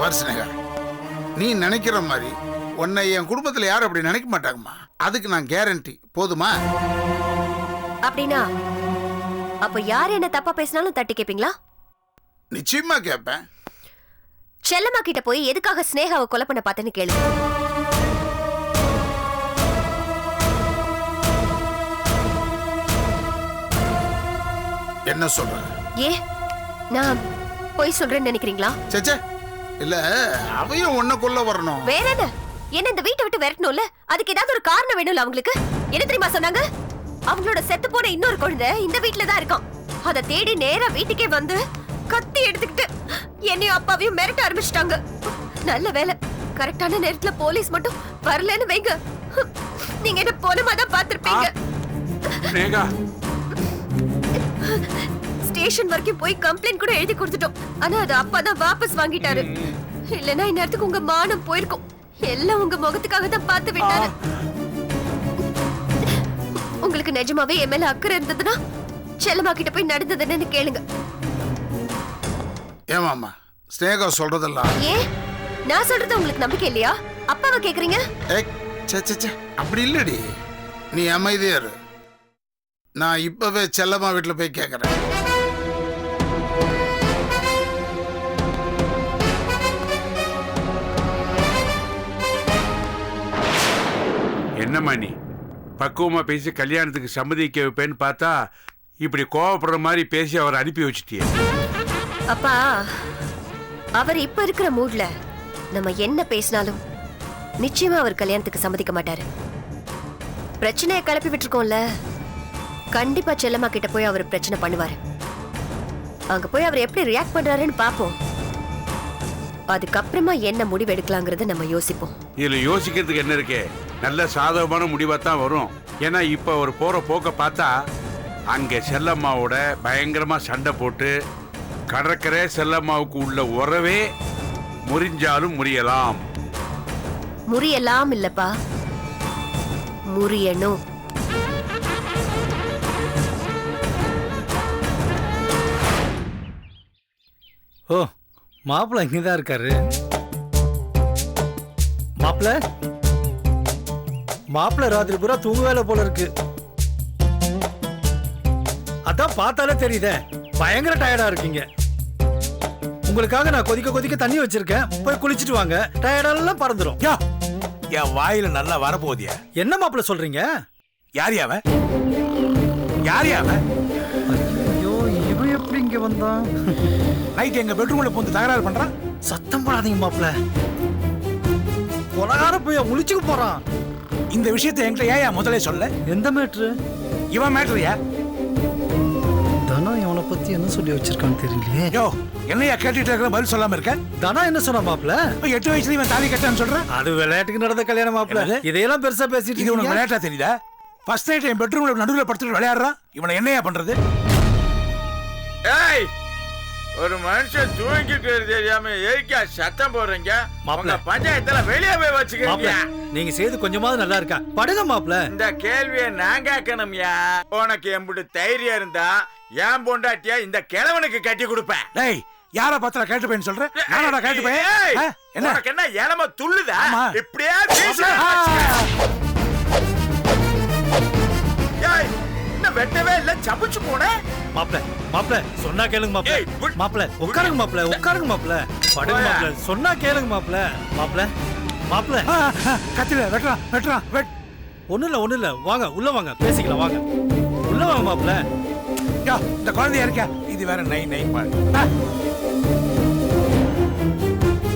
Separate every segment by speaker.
Speaker 1: வருஷனேகா, நீ நினைக்கிற மாதிரி உன்னை என் குடும்பத்துல யாரும் அப்படி நினைக்க மாட்டாங்கம்மா. அதுக்கு நான் கேரண்டி. போதுமா?
Speaker 2: அப்படின்னா அப்ப யார் என்ன தப்பா பேசினாலும் தட்டி கேப்பீங்களா?
Speaker 1: நிச்சயமா கேட்பேன்.
Speaker 2: செல்லம்மா கிட்ட போய் எதுக்காக ஸ்னேகாவை கொலை பண்ண பார்த்தேன்னு கேளு.
Speaker 1: என்ன சொல்ற?
Speaker 2: ஏ, நான் போய் சொல்றேன்னு நினைக்கிறீங்களா?
Speaker 1: சேச்சே, இல்ல அவையும் ஒன்ன கொல்ல வரணும்.
Speaker 2: வேற என்ன? என்ன இந்த வீட்டை விட்டு விரட்டணும்ல? அதுக்கு ஏதாவது ஒரு காரணம் வேணும்ல அவங்களுக்கு. என்ன தெரியுமா சொன்னாங்க? அவங்களோட செத்து போன இன்னொரு குழந்தை இந்த வீட்டுல தான் இருக்கான். அதை தேடி நேரா வீட்டுக்கே வந்து கத்தி எடுத்துக்கிட்டு என்னையும் அப்பாவையும் மிரட்ட ஆரம்பிச்சிட்டாங்க. நல்ல வேலை, கரெக்டான நேரத்துல போலீஸ் மட்டும் வரலன்னு வைங்க, நீங்க என்ன போனமா தான் பாத்திருப்பீங்க. ஸ்டேஷன் வரைக்கும் போய் கம்ப்ளைண்ட் கூட எழுதி கொடுத்துட்டோம். ஆனா அது அப்பா தான் வாபஸ் வாங்கிட்டாரு. இல்லனா இந்நேரத்துக்கு உங்க மானம் போயிருக்கும். எல்லாம் உங்க முகத்துக்காக தான் பார்த்து விட்டாரு. உங்களுக்கு நிஜமாவே என் மேல அக்கறை இருந்ததுன்னா செல்லம்மா கிட்ட போய் நடந்ததுன்னு கேளுங்க.
Speaker 1: ஏமாமா ஸ்னேகா சொல்றதெல்லாம்?
Speaker 2: ஏன் நான் சொல்றது உங்களுக்கு நம்பிக்கை இல்லையா? அப்பாவை கேக்குறீங்க?
Speaker 1: அப்படி இல்லடி, நீ அமைதியா இரு. நான் இப்பவே செல்லம்மா வீட்டுல போய் கேக்குறேன்.
Speaker 3: என்னம்மா நீ பக்குவமா பேசி கல்யாணத்துக்கு சம்மதிக்க வைப்பேன்னு பார்த்தா இப்படி கோவப்படுற மாதிரி பேசி அவரை அனுப்பி வச்சுட்டியே.
Speaker 2: அப்பா, அவர் இப்ப இருக்கிற மூட்ல நம்ம என்ன பேசினாலும் நிச்சயமா அவர் கல்யாணத்துக்கு சம்மதிக்க மாட்டாரு. பிரச்சனையை கிளப்பி விட்டுருக்கோம்ல, கண்டிப்பா செல்லம்மா கிட்ட போய் அவர் பிரச்சனை பண்ணுவாரு. அங்க போய் அவர் எப்படி ரியாக்ட் பண்றாருன்னு பாப்போம். அதுக்கப்புறமா என்ன முடிவு எடுக்கலாங்கிறத நம்ம யோசிப்போம்.
Speaker 3: இதுல யோசிக்கிறதுக்கு என்ன இருக்கு? நல்ல சாதகமான முடிவா தான் வரும். ஏன்னா இப்ப அவர் போற போக்க பார்த்தா அங்க செல்லம்மாவோட பயங்கரமா சண்டை போட்டு கடற்கரை செல்லம்மாவுக்கு உள்ள உறவே முறிஞ்சாலும் முறியலாம்.
Speaker 2: முறியலாம் இல்லப்பா, முறியணும்.
Speaker 4: ஓ, மாப்பிள்ள இங்கதான் இருக்காரு. மாப்பிள்ள ராத்திரி பூரா தூங்க வேலை போல இருக்கு. அதான் பார்த்தாலே தெரியுதே, பயங்கர டயர்டா இருக்கீங்க. உங்களுக்காக நான் கொதிக்க கொதிக்க தண்ணி வச்சிருக்கேன், போய் குளிச்சுட்டு வாங்க. டயர்டெல்லாம் பறந்துடும்.
Speaker 5: என் வாயில நல்லா வரப்போதியா?
Speaker 4: என்ன மாப்பிள்ள சொல்றீங்க?
Speaker 5: யாரியாவ? யாரியாவ?
Speaker 4: ஐயோ, இவன் எப்படி இங்க வந்தான்?
Speaker 5: நைட் எங்க பெட்ரூம்ல போந்து தகராறு பண்றான்.
Speaker 4: சத்தம் போடாதீங்க மாப்பிள்ள, கொலகார போய் முழிச்சுக்க போறான்.
Speaker 5: இந்த விஷயத்தை என்கிட்ட ஏன் முதலே சொல்ல?
Speaker 4: எந்த மேட்ரு?
Speaker 5: இவன் மேட்ரியா?
Speaker 4: தனா இவனை பத்தி என்ன சொல்லி வச்சிருக்கான்னு தெரியலையே.
Speaker 5: யோ, என்னையா கேட்டுட்டு இருக்க, பதில் சொல்லாம இருக்க?
Speaker 4: தனா என்ன சொன்னா மாப்பிள்ள?
Speaker 5: 8 வயசுல இவன் தாலி கட்டான்னு சொல்றான்.
Speaker 4: அது விளையாட்டுக்கு நடந்த கல்யாணம் மாப்பிள்ள. இதையெல்லாம் பெருசா பேசிட்டு
Speaker 5: இது உனக்கு விளையாட்டா தெரியுதா? ஃபர்ஸ்ட் நைட் என் பெட்ரூம்ல நடுவுல படுத்துட்டு விளையாடுறான். இவனை என்னையா பண்றது?
Speaker 6: ஏய், ஒரு மனுஷன் தூங்கிட்டு தெரியாம ஏரிக்கா சத்தம் போடுறீங்க.
Speaker 4: மாப்பிள்ள
Speaker 6: பஞ்சாயத்துல வெளியே போய் வச்சுக்கீங்க.
Speaker 4: நீங்க செய்து கொஞ்சமாவது நல்லா இருக்கா? படுங்க மாப்பிள்ள.
Speaker 6: இந்த கேள்வியை நான் கேட்கணும்யா. உனக்கு எம்புட்டு தைரியம் இருந்தா ஏன் பொண்டாட்டியா இந்த கிழவனுக்கு கட்டி கொடுப்பேன்.
Speaker 5: டேய், யார பத்திர கேட்டுப்பேன்னு சொல்ற? நானடா கேட்டுப்பேன்.
Speaker 6: என்ன உனக்கு என்ன ஏலமா துள்ளுதா? இப்படியே வெட்டவே இல்ல, சமைச்சு போன.
Speaker 4: மாப்பிள்ள சொன்னா கேளுங்க மாப்பிள்ள. மாப்பிள்ள உட்காருங்க மாப்பிள்ள, உட்காருங்க மாப்பிள்ள. படுங்க மாப்பிள்ள, சொன்னா கேளுங்க மாப்பிள்ள. மாப்பிள்ள
Speaker 5: கத்தில வெட்டுறான்.
Speaker 4: ஒண்ணு இல்ல, வாங்க உள்ள வாங்க, பேசிக்கலாம். வாங்க உள்ள வாங்க மாப்பிள்ள.
Speaker 5: இந்த குழந்தையா இருக்க, இது வேற நை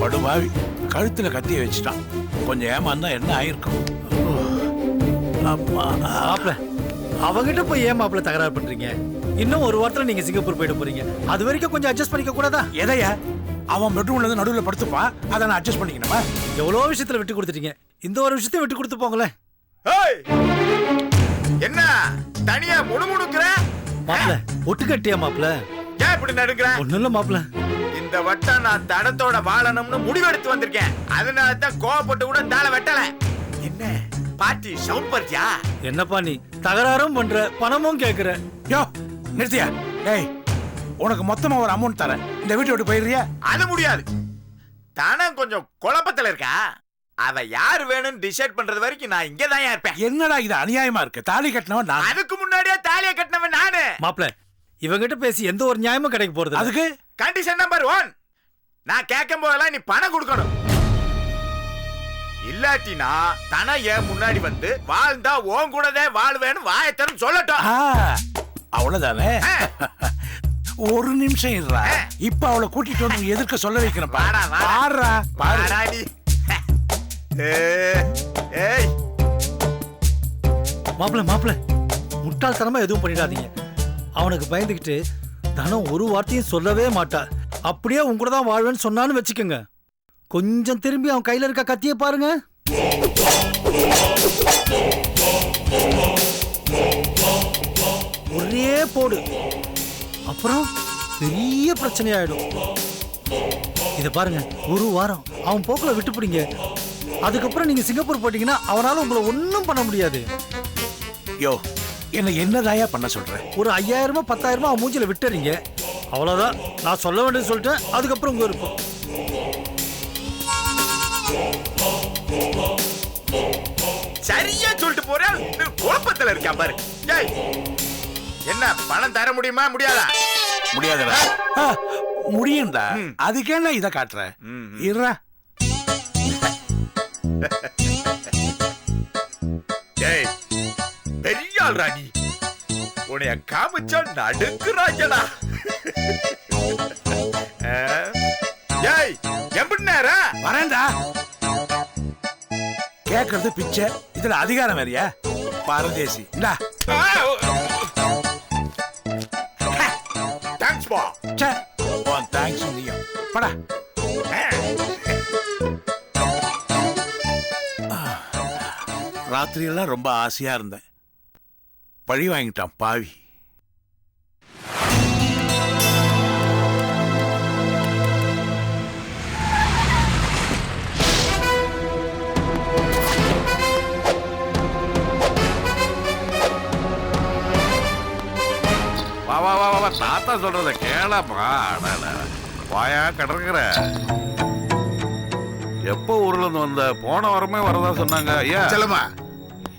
Speaker 5: படுபாவி கழுத்துல கத்திய வச்சுட்டான். கொஞ்சம் ஏமாந்தா என்ன ஆயிருக்கும்?
Speaker 4: மாப்பிள்ள அவங்கிட்ட போய் ஏன் மாப்பிள்ள தகராறு பண்றீங்க? இன்னும் ஒரு வாரத்துல நீங்க சிங்கப்பூர் போயிட்டு போறீங்க. அது வரைக்கும் கொஞ்சம் அட்ஜஸ்ட் பண்ணிக்க கூடாதா?
Speaker 5: எதையா? அவன் பெட்ரூம்ல இருந்து நடுவுல படுத்துப்பான், அதை நான் அட்ஜஸ்ட் பண்ணிக்கணுமா?
Speaker 4: எவ்வளவு விஷயத்துல விட்டு கொடுத்துட்டீங்க, இந்த ஒரு விஷயத்தையும் விட்டு கொடுத்து போங்களேன்.
Speaker 6: என்ன தனியா முணுமுணுக்குற?
Speaker 4: மாப்பிள்ள ஒட்டு கட்டியா மாப்பிள்ள?
Speaker 6: ஏன் இப்படி நடுக்குற?
Speaker 4: ஒண்ணும் இல்ல மாப்பிள்ள,
Speaker 6: இந்த வட்டம் நான் தடத்தோட வாழணும்னு முடிவெடுத்து வந்திருக்கேன். அதனால தான் கோவப்பட்டு கூட தாள வெட்டல. என்ன பாட்டி சவுண்ட் பர்த்தியா?
Speaker 4: என்னப்பா நீ தகராறும் பண்ற, பணமும் கேக்குற?
Speaker 5: யோ நிறுத்தியா? டேய், உனக்கு மொத்தமா ஒரு அமௌண்ட் தரேன், இந்த வீட்டை விட்டு போயிடுறியா?
Speaker 6: அது முடியாது. தனம் கொஞ்சம் குழப்பத்துல இருக்கா. அத யாரு வேணும்னு டிசைட் பண்றது வரைக்கும் நான் இங்கே தான் இருப்பேன்.
Speaker 5: என்னடா இது அநியாயமா இருக்கு? தாலி கட்டினவன் நான்.
Speaker 6: அதுக்கு முன்னாடியே தாலியை கட்டினவன் நானு.
Speaker 4: மாப்பிள்ள இவங்கிட்ட பேசி எந்த ஒரு நியாயமும் கிடைக்க போறது இல்ல.
Speaker 5: அதுக்கு
Speaker 6: கண்டிஷன் நம்பர் 1, நான் கேட்கும் போதெல்லாம் நீ பணம் கொடுக்கணும். இல்லாட்டினா தன ஏன் முன்னாடி வந்து வாழ்ந்தா ஓன் கூடதே வாழ்வேன்னு வாயத்தரும் சொல்லட்டும்.
Speaker 5: அவ்வளவுதானே? ஒரு நிமிஷம் இருடா. இப்ப அவளை கூட்டிட்டு வந்து எதிர்க்க சொல்ல வைக்கிறேன்.
Speaker 6: வாடா, வாடா.
Speaker 5: பாருடா, பாரு.
Speaker 6: வாடா நீ. ஏய்
Speaker 4: மாப்பிள்ள முட்டாள்தனமா எதுவும் பண்ணிடாதீங்க. அவனுக்கு பயந்துகிட்டு தனம் ஒரு வார்த்தையும் சொல்லவே மாட்டா. அப்படியே உங்க கூட தான் வாழ்வேன்னு சொன்னான்னு வச்சுக்கோங்க. கொஞ்சம் திரும்பி அவன் கையில இருக்க கத்திய பாருங்க. ஒரே போடு. அப்புறம் பெரிய பிரச்சனையாயிடும். இத பாருங்க, ஒரு வாரம் அவன் போக்குல விட்டுப்பிடிங்க. அதுக்கப்புறம் நீங்க சிங்கப்பூர் போட்டீங்கன்னா அவனால உங்களை ஒன்னும் பண்ண முடியாது.
Speaker 5: யோ, என்ன என்னதாயா பண்ண சொல்ற?
Speaker 4: ஒரு 5000 10,000 அவன் மூஞ்சில விட்டுறீங்க. அவ்வளவுதான், நான் சொல்ல வேண்டியது சொல்லிட்டேன். அதுக்கப்புறம் உங்க இருக்கும்.
Speaker 6: சரியா சொல்லிட்டு போறேன். குழப்பத்துல இருக்கா பாரு. ஏய், என்ன பணம் தர முடியுமா முடியாதா?
Speaker 5: முடியாதுடா. முடியும்டா. அதுக்கேன்னா இத காட்டுற. இருடா.
Speaker 6: ஏய், பெரிய ஆள்ரா நீ. உன்னைய காமிச்சா நடுக்குறாங்கடா. ஏய், எப்படி நேரா
Speaker 5: வரேன்டா. கேக்குறது பிச்சை, இதுல அதிகாரம் வேறையா? பரதேசி. இந்தா.
Speaker 6: தேங்க்ஸ் பா.
Speaker 5: ச்சே, உன் தேங்க்ஸ் நீயும். படா. ராத்திரி எல்லாம் ரொம்ப ஆசையா இருந்தேன். பழி வாங்கிட்டான் பாவி.
Speaker 3: வா வா வா வா, தாத்தா சொல்றத கேளப்பா. வாயா கடற்கரை. எப்போ ஊர்ல இருந்து வந்த? போன வாரமே வரதா சொன்னாங்க. ஐயா
Speaker 1: செல்லம்மா,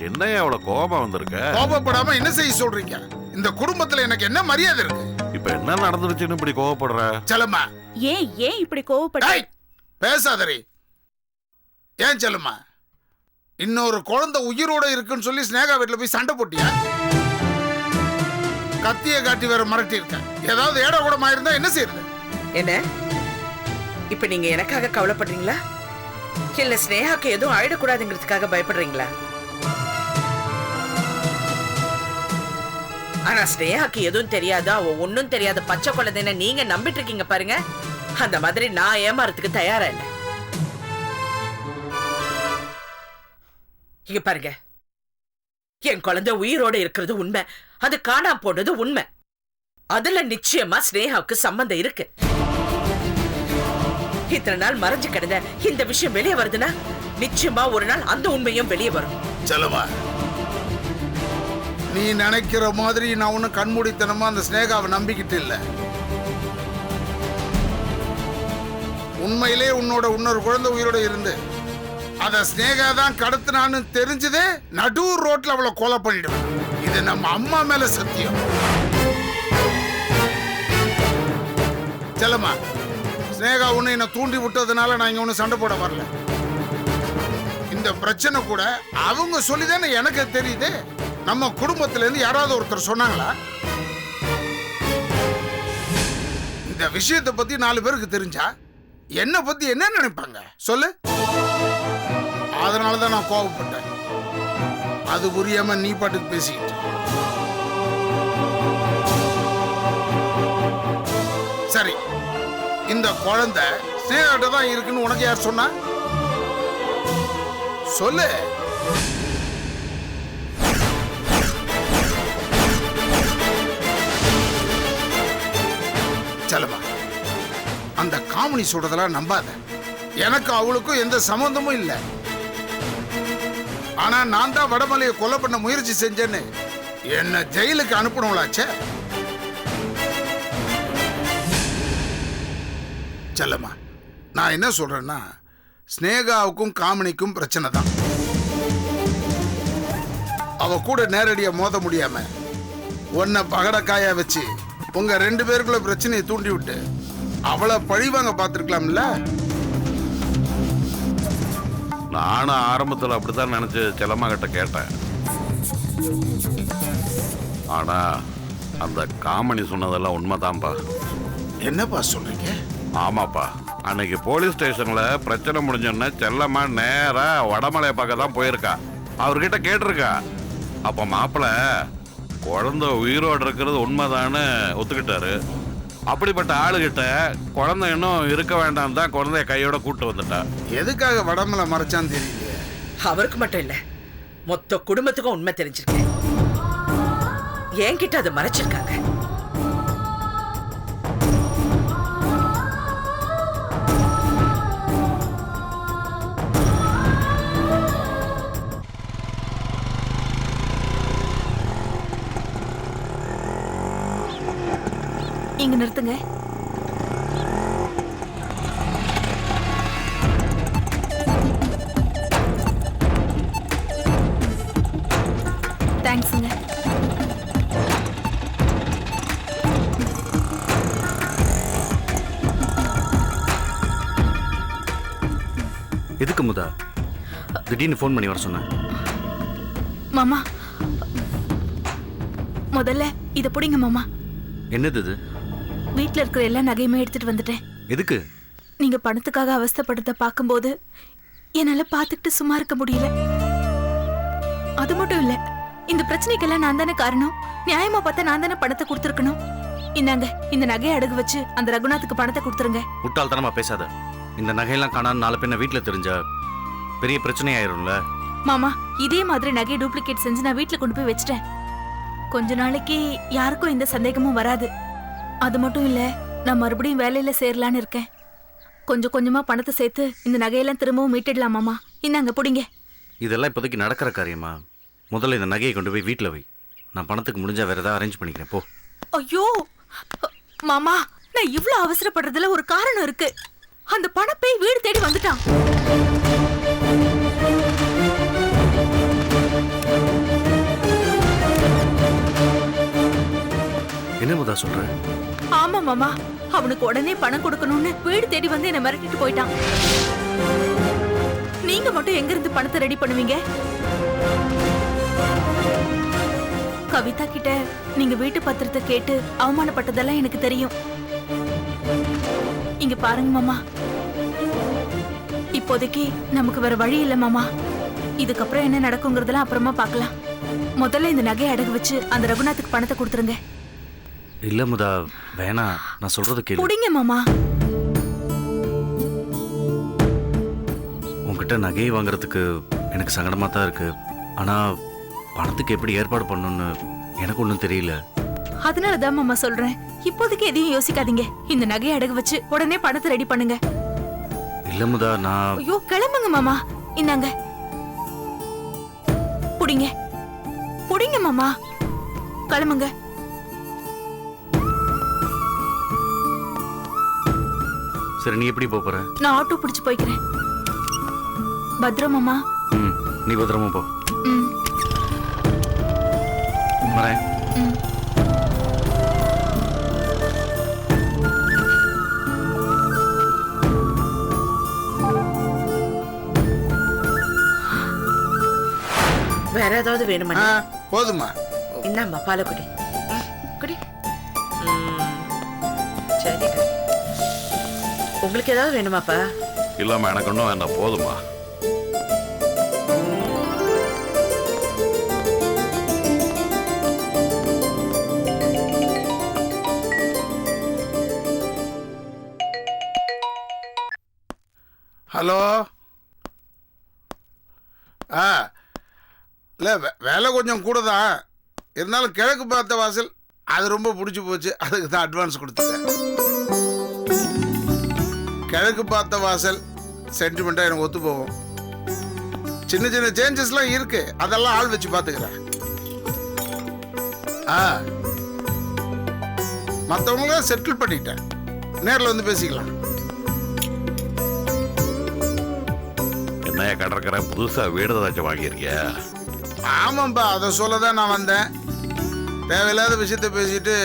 Speaker 3: என்னையா அவ்வளவு கோபம் வந்திருக்க?
Speaker 1: கோபப்படாம என்ன செய்ய சொல்றீங்க? இந்த குடும்பத்துல எனக்கு என்ன மரியாதை இருக்கு?
Speaker 3: இப்ப என்ன நடந்துருச்சுன்னு இப்படி கோவப்படுற?
Speaker 1: செல்லம்மா,
Speaker 7: ஏன் இப்படி கோவப்பட?
Speaker 1: டேய், பேசாதரி. ஏன் செல்லம்மா, இன்னொரு குழந்தை உயிரோட இருக்குன்னு சொல்லி ஸ்னேகா வீட்டுல போய் சண்டை போட்டியா? கத்திய காட்டி வேற மிரட்டி இருக்க. ஏதாவது ஏடா கூட இருந்தா என்ன செய்யறது?
Speaker 8: என்ன இப்ப நீங்க எனக்காக கவலைப்படுறீங்களா, இல்ல ஸ்னேகாக்கு எதுவும் ஆயிடக்கூடாதுங்கிறதுக்காக பயப்படுறீங்களா? ஆனா ஸ்னேகாக்கு எதுவும் தெரியாதா, அவ ஒன்னும் தெரியாத பச்சை குழந்தைன்னு நீங்க நம்பிட்டு இருக்கீங்க பாருங்க. அந்த மாதிரி நான் ஏமாறதுக்கு தயாரா இல்லை. இங்க பாருங்க, என் குழந்தை உயிரோட இருக்கிறது உண்மை, அது காணாம போனது உண்மை. அதுல நிச்சயமா ஸ்னேகாவுக்கு சம்பந்தம் இருக்கு. இத்தனை நாள் மறைஞ்சு கிடந்த இந்த விஷயம் வெளியே வருதுன்னா நிச்சயமா ஒரு நாள் அந்த உண்மையும் வெளியே வரும்.
Speaker 1: செல்லம்மா, நீ நினைக்கிற மாதிரி நான் ஒன்னும் கண்மூடித்தனமா அந்த ஸ்னேகாவை நம்பிக்கிட்டு இல்ல. உண்மையிலே உன்னோட இன்னொரு குழந்தை உயிரோட இருந்து அத ஸ்னேகா தான் கடத்தினான்னு தெரிஞ்சதே நடு ரோட்ல அவளை கொலை பண்ணிடுவேன். இது நம்ம அம்மா மேல சத்தியம். செல்லம்மா, ஸ்னேகா ஒண்ணு என்ன தூண்டி விட்டதுனால நான் இங்க ஒண்ணு சண்டை போட வரல. இந்த பிரச்சனை கூட அவங்க சொல்லிதானே எனக்கு தெரியுது. நம்ம குடும்பத்துல இருந்து யாராவது ஒருத்தர் சொன்னாங்களா? இந்த விஷயத்தை பத்தி 4 பேருக்கு தெரிஞ்சா என்ன பத்தி என்ன நினைப்பாங்க சொல்லு? அதனாலதான் நான் கோபப்பட்டேன். அது புரியாம நீ பாட்டுக்கு பேசிக்கிட்டு. சரி, இந்த குழந்தை ஸ்னேகாட்ட தான் இருக்குன்னு உனக்கு யார் சொன்னா? சொல்லு. செல்லம்மா, அந்த காமெடி சொல்றதெல்லாம் நம்பாத. எனக்கு அவளுக்கும் எந்த சம்பந்தமும் இல்லை. ஆனா நான் தான் வடமலையை கொலை பண்ண முயற்சி செஞ்சேன்னு என்ன ஜெயிலுக்கு அனுப்பணும்லாச்சே. செல்லம்மா, நான் என்ன சொல்றேன்னா, ஸ்னேகாவுக்கும் காமினிக்கும் பிரச்சனை தான். அவ கூட நேரடியா மோத முடியாம உன்னை பகடக்காயா வச்சு உங்க 2 பேருக்குள்ள பிரச்சனையை தூண்டி விட்டு அவளை பழிவாங்க பார்த்துருக்கலாம்ல.
Speaker 3: நானும் ஆரம்பத்தில் அப்படித்தான் நினைச்சு செல்லம்மா கிட்ட கேட்டேன். ஆனா அந்த காமணி சொன்னதெல்லாம் உண்மைதான்ப்பா.
Speaker 1: என்னப்பா சொல்றீங்க?
Speaker 3: ஆமாப்பா, அன்னைக்கு போலீஸ் ஸ்டேஷன்ல பிரச்சனை முடிஞ்சோன்னா செல்லம்மா நேரா வடமலையை பார்க்க தான் போயிருக்கா. அவர்கிட்ட கேட்டிருக்கா. அப்ப மாப்பிள்ள குழந்தை உயிரோடு இருக்கிறது உண்மைதான்னு ஒத்துக்கிட்டாரு. அப்படிப்பட்ட ஆளுகிட்ட குழந்தை இன்னும் இருக்க வேண்டாம் தான் குழந்தைய கையோட கூட்டு வந்துட்டா.
Speaker 1: எதுக்காக வடமலை மறைச்சான்னு தெரியல.
Speaker 8: அவருக்கு மட்டும் இல்ல, மொத்த குடும்பத்துக்கும் உண்மை தெரிஞ்சிருக்கு. என்கிட்ட அதை மறைச்சிருக்காங்க.
Speaker 7: இங்க நிறுத்துங்க. தேங்க்ஸுங்க.
Speaker 9: எதுக்கு முதா திடீர்னு ஃபோன் பண்ணி வர சொன்ன?
Speaker 7: மாமா, முதல்ல இத புடிங்க மாமா.
Speaker 9: என்னது இது?
Speaker 7: வீட்ல இருக்கிற எல்லா நகையுமே எடுத்துட்டு வந்துட்டேன்.
Speaker 9: எதுக்கு?
Speaker 7: நீங்க பணத்துக்காக அவஸ்தைப்படுறத பார்க்கும்போது என்னால பார்த்துக்கிட்டு சும்மா இருக்க முடியல. அது மட்டும் இல்ல, இந்த பிரச்சனைக்கெல்லாம் நான் தானே காரணம். நியாயமா பார்த்தா நான் தானே பணத்தை கொடுத்துருக்கணும். இந்தாங்க, இந்த நகையை அடகு வச்சு அந்த ரகுநாத்துக்கு பணத்தை கொடுத்துருங்க.
Speaker 9: முட்டாள்தனமா பேசாத. இந்த நகையெல்லாம் காணான்னு நாலு பின்ன வீட்டுல தெரிஞ்சா பெரிய பிரச்சனை ஆயிரும்ல.
Speaker 7: மாமா, இதே மாதிரி நகையை டூப்ளிகேட் செஞ்சு நான் வீட்டுல கொண்டு போய் வச்சிட்டேன். கொஞ்ச நாளைக்கு யாருக்கும் எந்த சந்தேகமும் வராது. அது மட்டும் இல்ல, நான் மறுபடியும் வேலையில சேரலான்னு இருக்கேன். கொஞ்சம் கொஞ்சமா பணத்தை சேர்த்து இந்த நகையெல்லாம் திரும்பவும் மீட்டிடலாம் மாமா. இந்தாங்க புடிங்க.
Speaker 9: இதெல்லாம் இப்போதைக்கு நடக்கிற காரியமா? முதல்ல இந்த நகையை கொண்டு போய் வீட்டுல வை. நான் பணத்துக்கு முடிஞ்சா வேற ஏதாவது அரேஞ்ச் பண்ணிக்கிறேன். போ.
Speaker 7: ஐயோ மாமா, நான் இவ்ளோ அவசரப்படுறதுல ஒரு காரணம் இருக்கு. அந்த பணப்பை வீடு தேடி வந்துட்டான்.
Speaker 9: என்ன முதா சொல்ற?
Speaker 7: ஆமா மாமா, அவனுக்கு உடனே பணம் கொடுக்கணும்னு வீடு தேடி வந்து என்ன மிரட்டிட்டு போயிட்டான். நீங்க மட்டும் எங்க இருந்து பணத்தை ரெடி பண்ணுவீங்க? கவிதா கிட்ட நீங்க வீட்டு பத்திரத்தை கேட்டு அவமானப்பட்டதெல்லாம் எனக்கு தெரியும். இங்க பாருங்க மாமா, இப்போதைக்கு நமக்கு வேற வழி இல்ல மாமா. இதுக்கப்புறம் என்ன நடக்குங்கிறதெல்லாம் அப்புறமா பார்க்கலாம். முதல்ல இந்த நகையை அடகு வச்சு அந்த ரகுநாத்துக்கு பணத்தை கொடுத்துருங்க.
Speaker 9: இல்ல முதா, வேணா. நான் சொல்றது கேளு.
Speaker 7: புடிங்க மாமா.
Speaker 9: உங்ககிட்ட நகையை வாங்குறதுக்கு எனக்கு சங்கடமா தான் இருக்கு. ஆனா பணத்துக்கு எப்படி ஏற்பாடு பண்ணணும்னு எனக்கு ஒன்றும் தெரியல.
Speaker 7: அதனாலதான் மாமா சொல்றேன், இப்போதைக்கு எதையும் யோசிக்காதீங்க. இந்த நகையை அடகு வச்சு உடனே பணத்தை ரெடி பண்ணுங்க.
Speaker 9: இல்ல முதா, நான்...
Speaker 7: ஐயோ கிளம்புங்க மாமா. இந்தாங்க புடிங்க. புடிங்க மாமா, கிளம்புங்க.
Speaker 9: சரி, நீ எப்படி போற?
Speaker 7: நான் ஆட்டோ பிடிச்சு போய்க்கிறேன். பத்ரம் மாமா.
Speaker 9: நீ பத்திரமா போ. வரேன்.
Speaker 8: வேற ஏதாவது வேணுமா?
Speaker 1: போதுமா?
Speaker 8: இந்தாம்மா பாலை குடி. குடி. சரி, உங்களுக்கு ஏதாவது வேணுமாப்பா?
Speaker 3: இல்லாம எனக்கு ஒன்றும் வேண்டாம், போதுமா?
Speaker 1: ஹலோ. இல்லை, வேலை கொஞ்சம் கூட தான் இருந்தாலும் கிழக்கு பார்த்த வாசல் அது ரொம்ப பிடிச்சி போச்சு. அதுக்கு தான் அட்வான்ஸ் கொடுத்துட்டேன். கிழக்கு பார்த்த வாசல் சென்டிமெண்ட்டாக எனக்கு ஒத்து போகும். சின்ன சின்ன சேஞ்சஸ்லாம் இருக்கு, அதெல்லாம் ஆள் வச்சு பார்த்துக்கிறேன். மற்றவங்கள செட்டில் பண்ணிட்டேன். நேரில் வந்து பேசிக்கலாம்.
Speaker 10: என்னைய கடற்கரை புதுசா வீடு ஏதாச்சும் வாங்கியிருக்கியா?
Speaker 1: ஆமாம்பா, அதை சொல்லதான் நான் வந்தேன். தேவையில்லாத விஷயத்த பேசிட்டு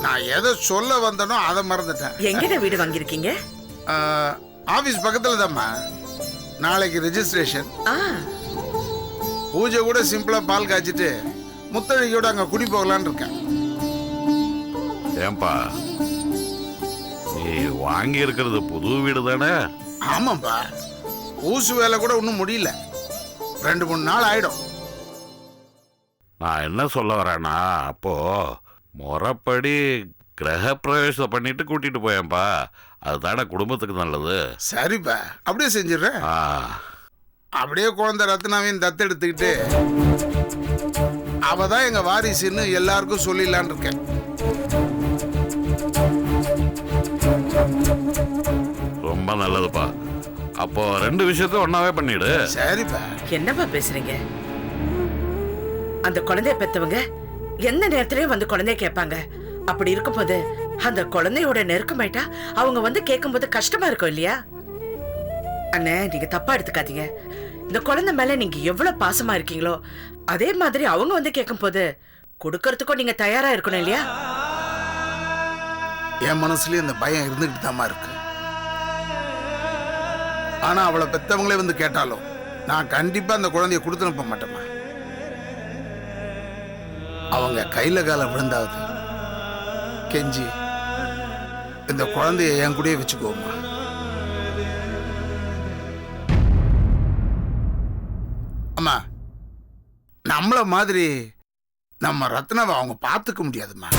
Speaker 1: நான் எதை சொல்ல வந்தனோ அதை மறந்துட்டேன்.
Speaker 8: எங்கட வீடு வாங்கியிருக்கீங்க?
Speaker 1: ஆபீஸ் பக்கத்துல தான்மா. நாளைக்கு ரெஜிஸ்ட்ரேஷன்.
Speaker 8: ஆ,
Speaker 1: பூஜை கூட சிம்பிளா பால் காய்ச்சிட்டு முத்தழகியோட அங்க குடி போகலான்னு இருக்கேன்.
Speaker 10: ஏன்பா, நீ வாங்கி இருக்கிறது புது வீடு தானே?
Speaker 1: ஆமாப்பா, ஊசு வேலை கூட ஒன்றும் முடியல. 2-3 நாள் ஆயிடும்.
Speaker 10: நான் என்ன சொல்ல வரேன்னா, அப்போ முறைப்படி கிரக பிரவேசம் பண்ணிட்டு கூட்டிட்டு போயேன்பா. அதுதானே குடும்பத்துக்கு நல்லது.
Speaker 1: சரிப்பா, அப்படியே செஞ்சிடுறேன்.
Speaker 10: ஆ,
Speaker 1: அப்படியே குழந்தை ரத்னாவையும் தத்தெடுத்துக்கிட்டு அவ தான் எங்க வாரிசுன்னு எல்லாருக்கும் சொல்லிடலான்னு இருக்கேன்.
Speaker 10: ரொம்ப நல்லதுப்பா. அப்போ 2 விஷயத்த ஒன்னாவே பண்ணிடு.
Speaker 1: சரிப்பா.
Speaker 8: என்னப்பா பேசுறீங்க? அந்த குழந்தைய பெத்தவங்க எந்த நேரத்திலயும் வந்து குழந்தைய கேட்பாங்க. அப்படி இருக்கும்போது அந்த குழந்தையோட நெருக்கமாயிட்டா அவங்க வந்து கேட்கும்போது கஷ்டமா இருக்கும் இல்லையா? அண்ணே, நீங்க தப்பா எடுத்துக்காதீங்க. இந்த குழந்தை மேல நீங்க எவ்வளவு பாசமா இருக்கீங்களோ அதே மாதிரி அவங்க வந்து கேட்கும்போது கொடுக்கறதுக்கும் நீங்க தயாரா இருக்கணும் இல்லையா?
Speaker 1: என் மனசுலயும் இந்த பயம் இருந்துகிட்டு தாமா இருக்கு. ஆனா அவளை பெத்தவங்களே வந்து கேட்டாலும் நான் கண்டிப்பா அந்த குழந்தைய கொடுத்து அனுப்ப மாட்டேமா. அவங்க கையில கால விழுந்தாவது கெஞ்சி இந்த குழந்தைய என் கூடயே வச்சுக்கோமா. அம்மா, நம்மள மாதிரி நம்ம ரத்னாவை அவங்க பார்த்துக்க முடியாதுமா.